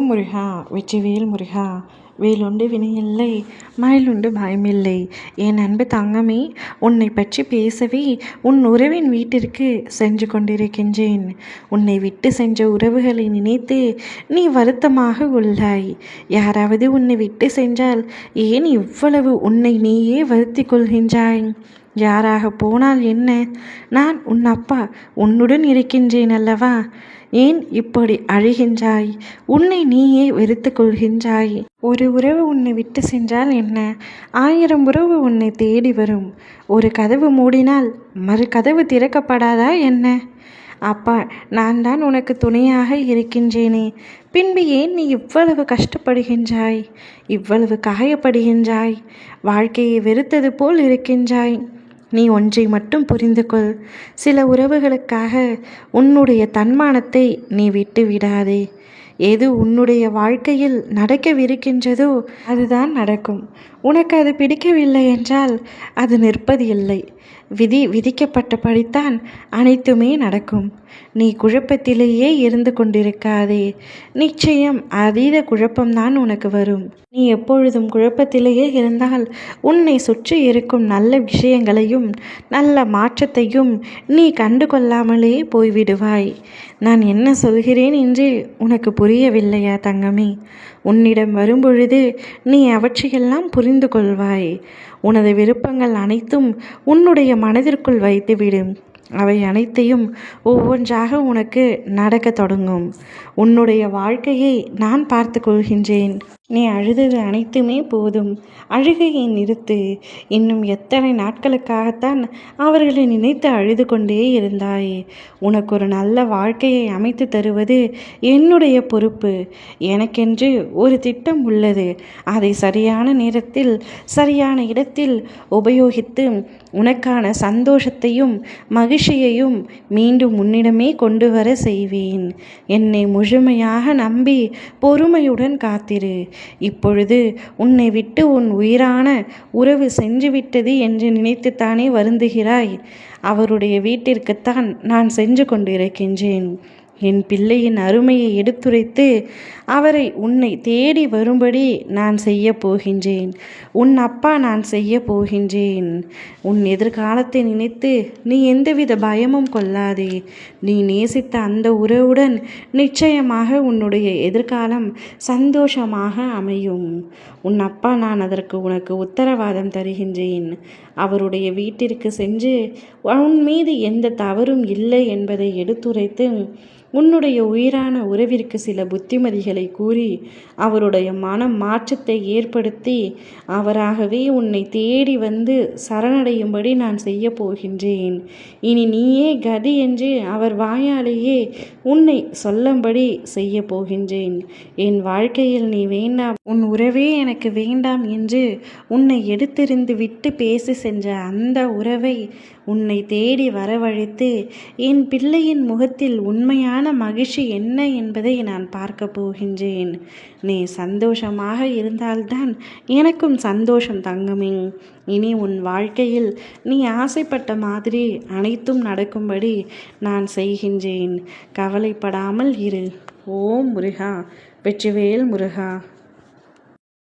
ஓம் முருகா, வெற்றிவேல் முருகா. வேலுண்டு வினையில்லை, மயிலுண்டு பயமில்லை. என் அன்பு தங்கமே, உன்னை பற்றி பேசவே உன் உறவின் வீட்டிற்கு சென்று கொண்டிருக்கின்றேன். உன்னை விட்டு சென்ற உறவுகளை நினைத்து நீ வருத்தமாக உள்ளாய். யாராவது உன்னை விட்டு சென்றால் ஏன் இவ்வளவு உன்னை நீயே வருத்தி கொள்கின்றாய்? யாராக போனால் என்ன? நான் உன் அப்பா உன்னுடன் இருக்கின்றேன் அல்லவா? ஏன் இப்படி அழுகின்றாய்? உன்னை நீயே வெறுத்து கொள்கின்றாய். ஒரு உறவு உன்னை விட்டு சென்றால் என்ன? 1000 உறவு உன்னை தேடி வரும். ஒரு கதவு மூடினால் மறு கதவு திறக்கப்படாதா என்ன? அப்பா, நான் தான் உனக்கு துணையாக இருக்கின்றேனே, பின்பு ஏன் நீ இவ்வளவு கஷ்டப்படுகின்றாய்? இவ்வளவு காயப்படுகின்றாய்? வாழ்க்கையை வெறுத்தது போல் இருக்கின்றாய். நீ ஒன்றை மட்டும் புரிந்து கொள். சில உறவுகளுக்காக உன்னுடைய தன்மானத்தை நீ விட்டு விடாதே. எது உன்னுடைய வாழ்க்கையில் நடக்கவிருக்கின்றதோ அதுதான் நடக்கும். உனக்கு அது பிடிக்கவில்லை என்றால் அது நிற்பது இல்லை. விதிக்கப்பட்டபடித்தான் அனைத்துமே நடக்கும். நீ குழப்பத்திலேயே இருந்து கொண்டிருக்காதே. நிச்சயம் அதீத குழப்பம்தான் உனக்கு வரும். நீ எப்பொழுதும் குழப்பத்திலேயே இருந்தால் உன்னை சுற்றி இருக்கும் நல்ல விஷயங்களையும் நல்ல மாற்றத்தையும் நீ கண்டு கொள்ளாமலே போய்விடுவாய். நான் என்ன சொல்கிறேன் என்று உனக்கு புரியவில்லையா தங்கமே? உன்னிடம் வரும்பொழுது நீ அவற்றையெல்லாம் புரிந்து கொள்வாய். உனது விருப்பங்கள் அனைத்தும் உன்னுடைய மனதிற்குள் வைத்துவிடும். அவை அனைத்தையும் ஒவ்வொன்றாக உனக்கு நடக்க தொடங்கும். உன்னுடைய வாழ்க்கையை நான் பார்த்து கொள்கின்றேன். நீ அழுதது அனைத்துமே போதும். அழுகையை நிறுத்து. இன்னும் எத்தனை நாட்களுக்காகத்தான் அவர்களை நினைத்து அழுது கொண்டே இருந்தாயே? உனக்கு ஒரு நல்ல வாழ்க்கையை அமைத்து தருவது என்னுடைய பொறுப்பு. எனக்கென்று ஒரு திட்டம் உள்ளது. அதை சரியான நேரத்தில் சரியான இடத்தில் உபயோகித்து உனக்கான சந்தோஷத்தையும் மகிழ்ச்சியையும் மீண்டும் உன்னிடமே கொண்டு வர செய்வேன். என்னை முழுமையாக நம்பி பொறுமையுடன் காத்திரு. இப்பொழுது உன்னை விட்டு உன் உயிரான உறவு சென்றுவிட்டது என்று நினைத்துத்தானே வருந்துகிறாய்? அவருடைய வீட்டிற்குத்தான் நான் சென்று கொண்டிருக்கின்றேன். என் பிள்ளையின் அருமையை எடுத்துரைத்து அவரை உன்னை தேடி வரும்படி நான் செய்ய போகின்றேன். உன் அப்பா நான் செய்ய போகின்றேன். உன் எதிர்காலத்தை நினைத்து நீ எந்தவித பயமும் கொள்ளாதே. நீ நேசித்த அந்த உறவுடன் நிச்சயமாக உன்னுடைய எதிர்காலம் சந்தோஷமாக அமையும். உன் அப்பா நான் அதற்கு உனக்கு உத்தரவாதம் தருகின்றேன். அவருடைய வீட்டிற்கு சென்று உன் மீது எந்த தவறும் இல்லை என்பதை எடுத்துரைத்து உன்னுடைய உயிரான உறவிற்கு சில புத்திமதிகளை கூறி அவருடைய மனம் மாற்றத்தை ஏற்படுத்தி அவராகவே உன்னை தேடி வந்து சரணடையும்படி நான் செய்ய போகின்றேன். இனி நீயே கதி என்று அவர் வாயாலேயே உன்னை சொல்லும்படி செய்ய போகின்றேன். என் வாழ்க்கையில் நீ வேண்டாம், உன் உறவே எனக்கு வேண்டாம் என்று உன்னை எடுத்தெறிந்து விட்டு பேசி சென்ற அந்த உறவை உன்னை தேடி வரவழைத்து என் பிள்ளையின் முகத்தில் உண்மையான மகிழ்ச்சி என்ன என்பதை நான் பார்க்க போகின்றேன். நீ சந்தோஷமாக இருந்தால்தான் எனக்கும் சந்தோஷம் தங்கமே. இனி உன் வாழ்க்கையில் நீ ஆசைப்பட்ட மாதிரி அனைத்தும் நடக்கும்படி நான் செய்கின்றேன். கவலைப்படாமல் இரு. ஓம் முருகா, வெற்றிவேல் முருகா.